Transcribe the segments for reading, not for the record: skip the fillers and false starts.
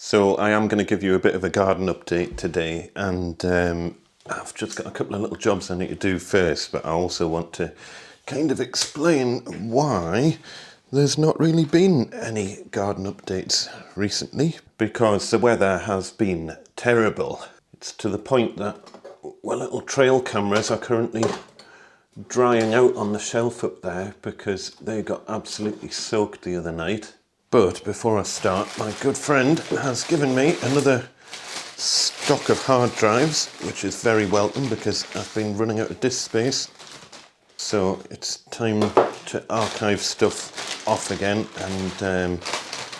So I am going to give you a bit of a garden update today, and I've just got a couple of little jobs I need to do first, but I also want to kind of explain why there's not really been any garden updates recently, because the weather has been terrible. It's to the point that our little trail cameras are currently drying out on the shelf up there because they got absolutely soaked the other night. But before I start, my good friend has given me another stock of hard drives, which is very welcome because I've been running out of disk space. So it's time to archive stuff off again, and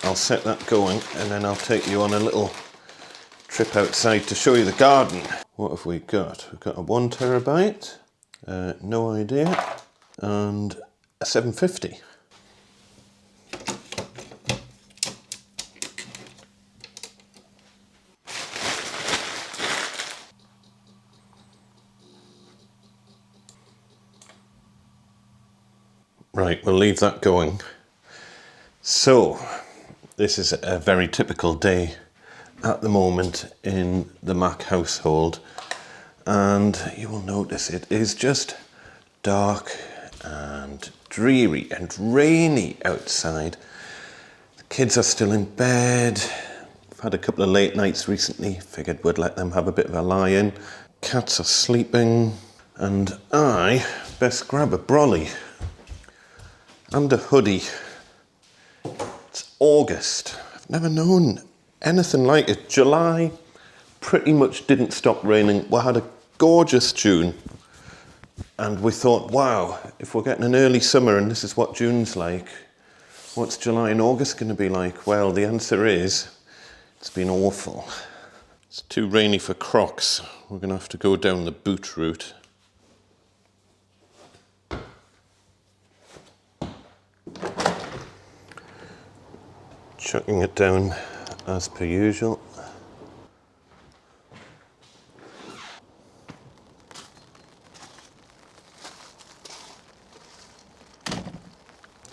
I'll set that going, and then I'll take you on a little trip outside to show you the garden. What have we got? We've got a 1 terabyte, no idea, and a 750. Right, we'll leave that going. So, this is a very typical day at the moment in the Mac household, and you will notice it is just dark and dreary and rainy outside. The kids are still in bed. I've had a couple of late nights recently, figured we'd let them have a bit of a lie-in. Cats are sleeping, and I best grab a brolly and a hoodie. It's August. I've never known anything like it. July pretty much didn't stop raining. We had a gorgeous June, and we thought, wow, if we're getting an early summer and this is what June's like, what's July and August going to be like? Well, the answer is, it's been awful. It's too rainy for Crocs. We're going to have to go down the boot route. Chucking it down as per usual.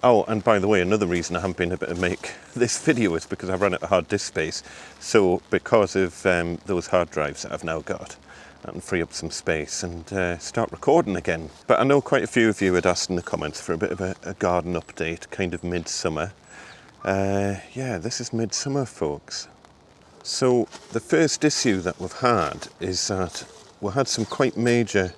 Oh, and by the way, another reason I haven't been able to make this video is because I've run out of hard disk space. So because of those hard drives that I've now got, I can free up some space and start recording again. But I know quite a few of you had asked in the comments for a bit of a garden update, kind of midsummer. Yeah, this is midsummer, folks. So the first issue that we've had is that we had some quite major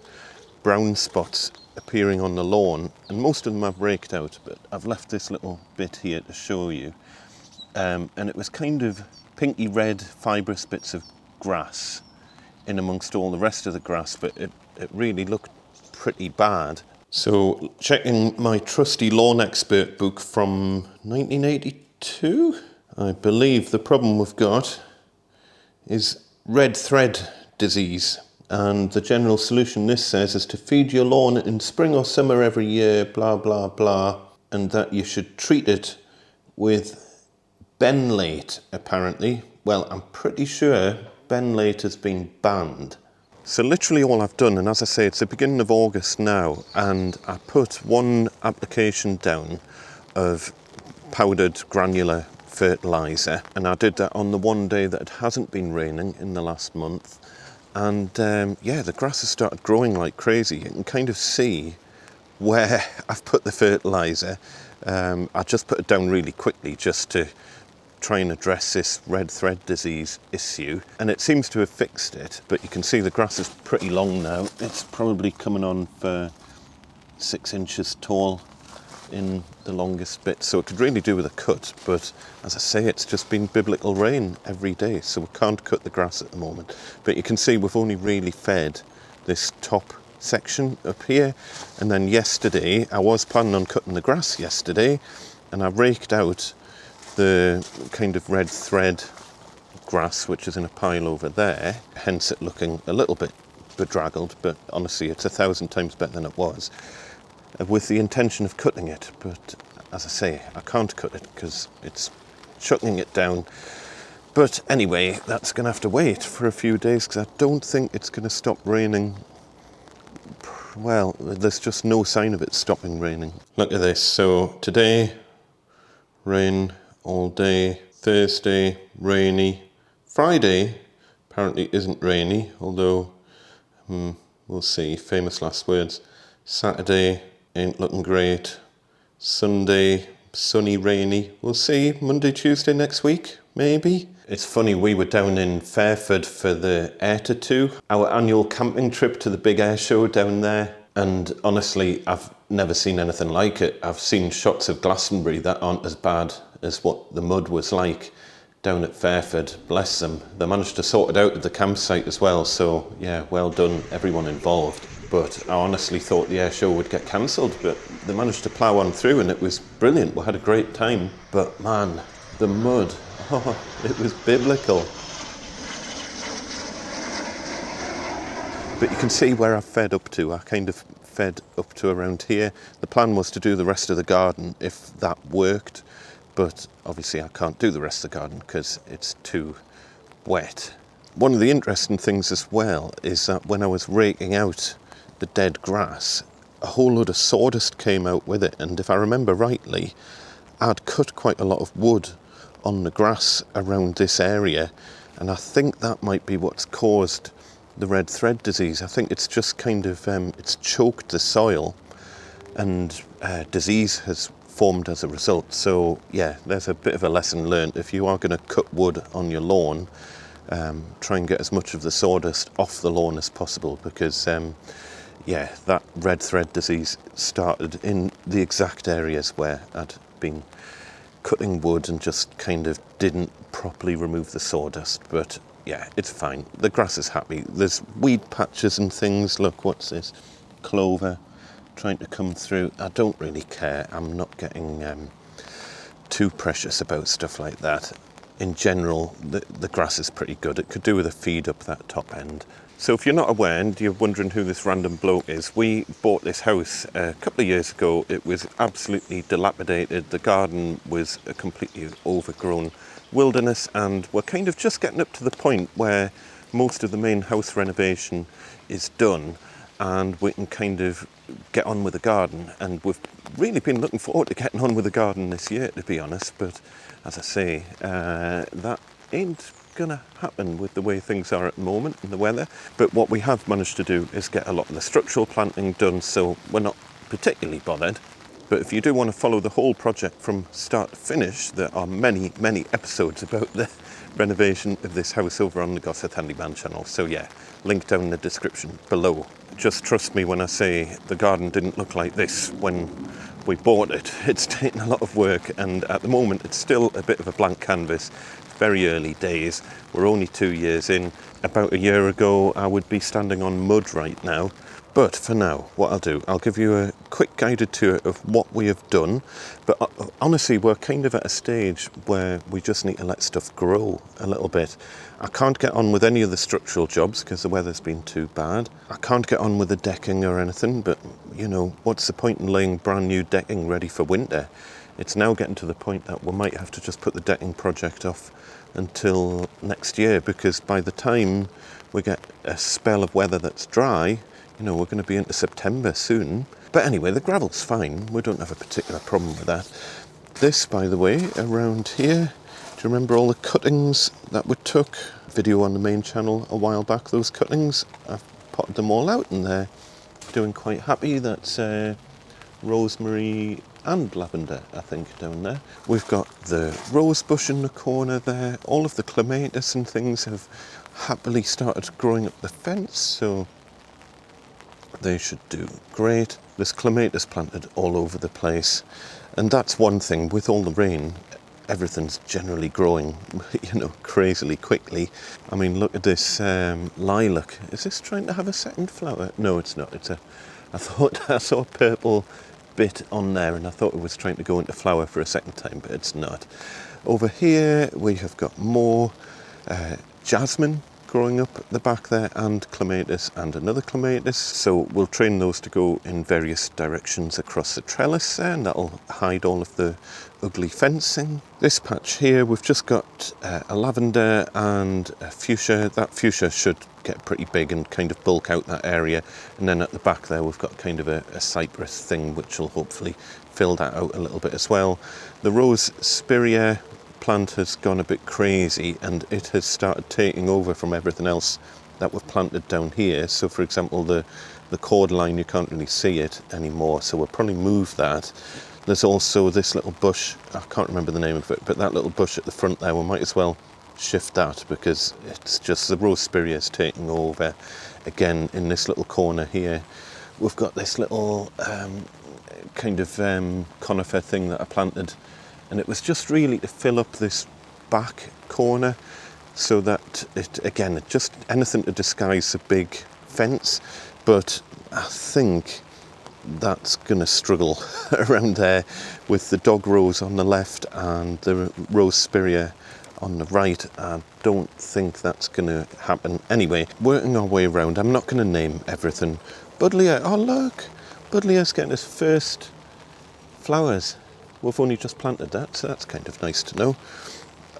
brown spots appearing on the lawn, and most of them I've raked out, but I've left this little bit here to show you. And it was kind of pinky red fibrous bits of grass in amongst all the rest of the grass, but it really looked pretty bad. So checking my trusty lawn expert book from 1982, I believe the problem we've got is red thread disease, and the general solution, this says, is to feed your lawn in spring or summer every year, blah blah blah, and that you should treat it with benlate, apparently. Well, I'm pretty sure benlate has been banned. So literally all I've done, and as I say, it's the beginning of August now, and I put one application down of powdered granular fertiliser, and I did that on the one day that it hasn't been raining in the last month, and yeah, the grass has started growing like crazy. You can kind of see where I've put the fertiliser. I just put it down really quickly just to try and address this red thread disease issue, and it seems to have fixed it, but you can see the grass is pretty long now. It's probably coming on for 6 inches tall in the longest bit, so it could really do with a cut, but as I say, it's just been biblical rain every day, so we can't cut the grass at the moment. But you can see we've only really fed this top section up here, and then yesterday, I was planning on cutting the grass yesterday, and I raked out the kind of red thread grass, which is in a pile over there, hence it looking a little bit bedraggled, but honestly it's 1,000 times better than it was, with the intention of cutting it. But as I say, I can't cut it because it's chucking it down. But anyway, that's going to have to wait for a few days because I don't think it's going to stop raining. Well, there's just no sign of it stopping raining. Look at this. So today, rain all day. Thursday, rainy. Friday apparently isn't rainy, although we'll see. Famous last words. Saturday ain't looking great. Sunday, sunny, rainy. We'll see. Monday, Tuesday next week, maybe. It's funny, we were down in Fairford for the Air to 2, our annual camping trip to the big air show down there. And honestly, I've never seen anything like it. I've seen shots of Glastonbury that aren't as bad as what the mud was like down at Fairford. Bless them. They managed to sort it out at the campsite as well. So yeah, well done everyone involved. But I honestly thought the air show would get cancelled, but they managed to plough on through and it was brilliant. We had a great time. But man, the mud, oh, it was biblical. But you can see where I've fed up to. I kind of fed up to around here. The plan was to do the rest of the garden if that worked, but obviously I can't do the rest of the garden because it's too wet. One of the interesting things as well is that when I was raking out the dead grass, a whole load of sawdust came out with it, and if I remember rightly, I'd cut quite a lot of wood on the grass around this area, and I think that might be what's caused the red thread disease. I think it's just kind of, it's choked the soil and disease has formed as a result. So yeah, there's a bit of a lesson learned. If you are going to cut wood on your lawn, try and get as much of the sawdust off the lawn as possible, because yeah, that red thread disease started in the exact areas where I'd been cutting wood and just kind of didn't properly remove the sawdust. But yeah, it's fine. The grass is happy. There's weed patches and things. Look, what's this? Clover trying to come through. I don't really care. I'm not getting too precious about stuff like that. In general, the grass is pretty good. It could do with a feed up that top end. So if you're not aware and you're wondering who this random bloke is, we bought this house a couple of years ago. It was absolutely dilapidated. The garden was a completely overgrown wilderness, and we're kind of just getting up to the point where most of the main house renovation is done and we can kind of get on with the garden. And we've really been looking forward to getting on with the garden this year, to be honest, but as I say, that ain't gonna happen with the way things are at the moment and the weather. But what we have managed to do is get a lot of the structural planting done, so we're not particularly bothered. But if you do want to follow the whole project from start to finish, there are many episodes about the renovation of this house over on the Gosforth Handyman channel. So yeah, link down in the description below. Just trust me when I say the garden didn't look like this when we bought it. It's taken a lot of work, and at the moment it's still a bit of a blank canvas. Very early days. We're only 2 years in. About a year ago I would be standing on mud right now. But for now, what I'll do, I'll give you a quick guided tour of what we have done. But honestly, we're kind of at a stage where we just need to let stuff grow a little bit. I can't get on with any of the structural jobs because the weather's been too bad. I can't get on with the decking or anything, but you know, what's the point in laying brand new decking ready for winter? It's now getting to the point that we might have to just put the decking project off until next year, because by the time we get a spell of weather that's dry, you know, we're going to be into September soon. But anyway, the gravel's fine. We don't have a particular problem with that. This, by the way, around here, do you remember all the cuttings that we took? Video on the main channel a while back, those cuttings. I've potted them all out and they're doing quite happy. That's rosemary and lavender, I think, down there. We've got the rose bush in the corner there. All of the clematis and things have happily started growing up the fence, so they should do great. There's clematis planted all over the place, and that's one thing. With all the rain, everything's generally growing, you know, crazily quickly. I mean, look at this lilac. Is this trying to have a second flower? No, it's not. I thought I saw a purple bit on there and I thought it was trying to go into flower for a second time, but it's not. Over here we have got more jasmine growing up at the back there, and clematis and another clematis. So we'll train those to go in various directions across the trellis there, and that'll hide all of the ugly fencing. This patch here, we've just got a lavender and a fuchsia. That fuchsia should get pretty big and kind of bulk out that area. And then at the back there, we've got kind of a cypress thing, which will hopefully fill that out a little bit as well. The rose spirea plant has gone a bit crazy and it has started taking over from everything else that we've planted down here. So for example, the cord line, you can't really see it anymore, so we'll probably move that. There's also this little bush, I can't remember the name of it, but that little bush at the front there, we might as well shift that because it's just the rose spirea is taking over. Again, in this little corner here, we've got this little kind of conifer thing that I planted, and it was just really to fill up this back corner so that it just anything to disguise a big fence. But I think that's going to struggle around there with the dog rose on the left and the rose spirea on the right. I don't think that's going to happen. Anyway, working our way around, I'm not going to name everything. Buddleia, oh look, Buddleia's getting its first flowers. We've only just planted that, so that's kind of nice to know.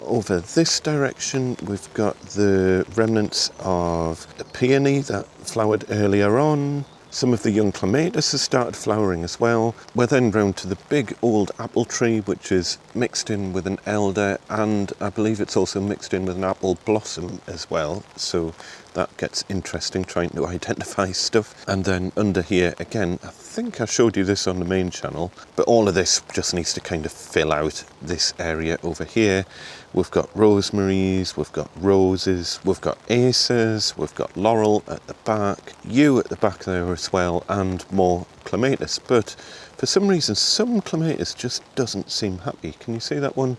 Over this direction, we've got the remnants of a peony that flowered earlier on. Some of the young clematis has started flowering as well. We're then round to the big old apple tree, which is mixed in with an elder, and I believe it's also mixed in with an apple blossom as well. So that gets interesting, trying to identify stuff. And then under here, again, I think I showed you this on the main channel, but all of this just needs to kind of fill out this area over here. We've got rosemaries, we've got roses, we've got acers, we've got laurel at the back, yew at the back there as well, and more clematis. But for some reason, some clematis just doesn't seem happy. Can you see that one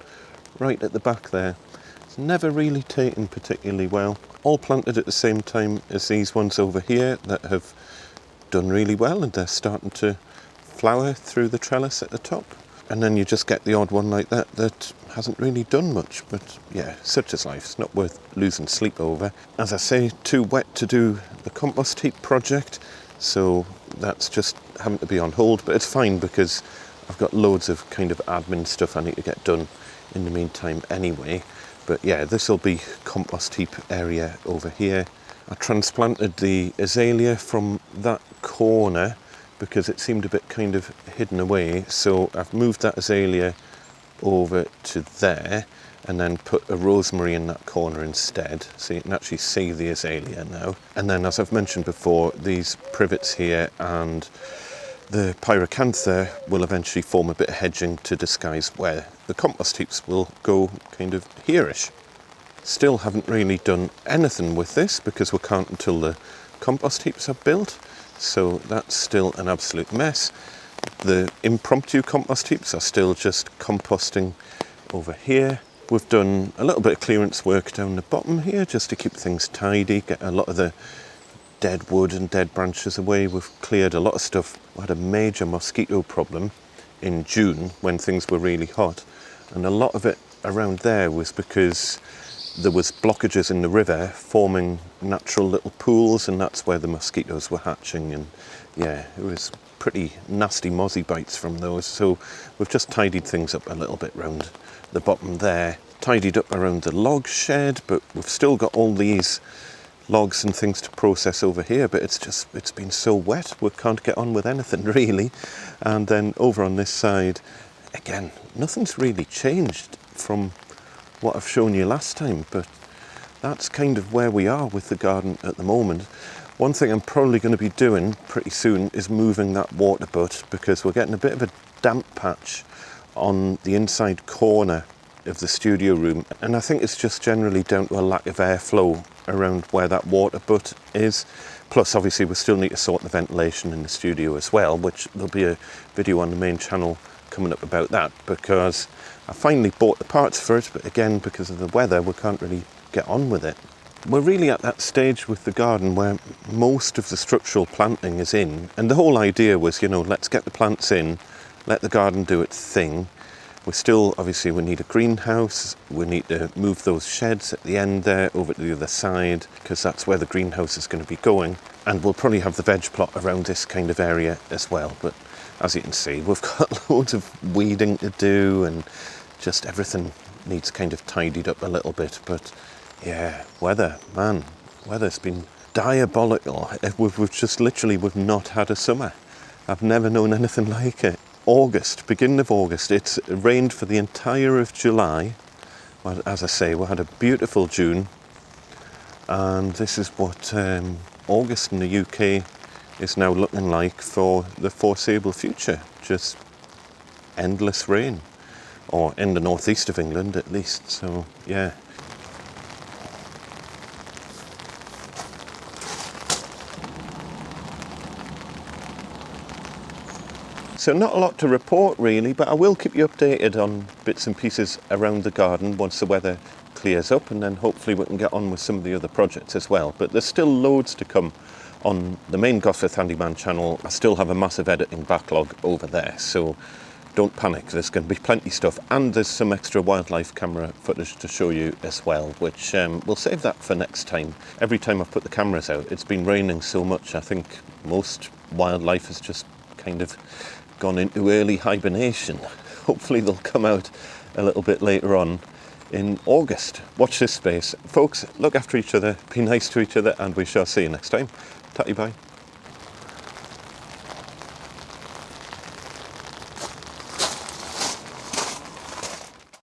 right at the back there? It's never really taken particularly well. All planted at the same time as these ones over here that have done really well, and they're starting to flower through the trellis at the top. And then you just get the odd one like that that hasn't really done much. But yeah, such is life. It's not worth losing sleep over. As I say, too wet to do the compost heap project, so that's just having to be on hold. But it's fine because I've got loads of kind of admin stuff I need to get done in the meantime anyway. But yeah, this will be compost heap area over here. I transplanted the azalea from that corner because it seemed a bit kind of hidden away, so I've moved that azalea over to there and then put a rosemary in that corner instead, so you can actually see the azalea now. And then, as I've mentioned before, these privets here and the pyracantha will eventually form a bit of hedging to disguise where the compost heaps will go, kind of here-ish. Still haven't really done anything with this because we can't until the compost heaps are built. So that's still an absolute mess. The impromptu compost heaps are still just composting over here. We've done a little bit of clearance work down the bottom here just to keep things tidy, get a lot of the dead wood and dead branches away. We've cleared a lot of stuff. We had a major mosquito problem in June when things were really hot, and a lot of it around there was because there was blockages in the river forming natural little pools, and that's where the mosquitoes were hatching. And yeah, it was pretty nasty mozzie bites from those. So we've just tidied things up a little bit round the bottom there, tidied up around the log shed, but we've still got all these logs and things to process over here, but it's been so wet we can't get on with anything really. And then over on this side, again, nothing's really changed from what I've shown you last time, but that's kind of where we are with the garden at the moment. One thing I'm probably going to be doing pretty soon is moving that water butt, because we're getting a bit of a damp patch on the inside corner of the studio room, and I think it's just generally down to a lack of airflow around where that water butt is. Plus obviously we still need to sort the ventilation in the studio as well, which there'll be a video on the main channel coming up about that, because I finally bought the parts for it, but again, because of the weather, we can't really get on with it. We're really at that stage with the garden where most of the structural planting is in, and the whole idea was, you know, let's get the plants in, let the garden do its thing. We need a greenhouse, we need to move those sheds at the end there over to the other side, because that's where the greenhouse is going to be going, and we'll probably have the veg plot around this kind of area as well. But as you can see, we've got loads of weeding to do, and just everything needs kind of tidied up a little bit. But yeah, weather's been diabolical. We've not had a summer. I've never known anything like it. Beginning of August, it's rained for the entire of July, Well, as I say, we had a beautiful June, and this is what August in the UK is now looking like for the foreseeable future. Just endless rain, or in the northeast of England at least. So yeah. So not a lot to report really, but I will keep you updated on bits and pieces around the garden once the weather clears up, and then hopefully we can get on with some of the other projects as well. But there's still loads to come on the main Gosforth Handyman channel. I still have a massive editing backlog over there, so don't panic, there's going to be plenty of stuff, and there's some extra wildlife camera footage to show you as well, which we'll save that for next time. Every time I've put the cameras out, it's been raining so much, I think most wildlife has just kind of gone into early hibernation. Hopefully they'll come out a little bit later on in August. Watch this space. Folks, look after each other, be nice to each other, and we shall see you next time. Tatty bye.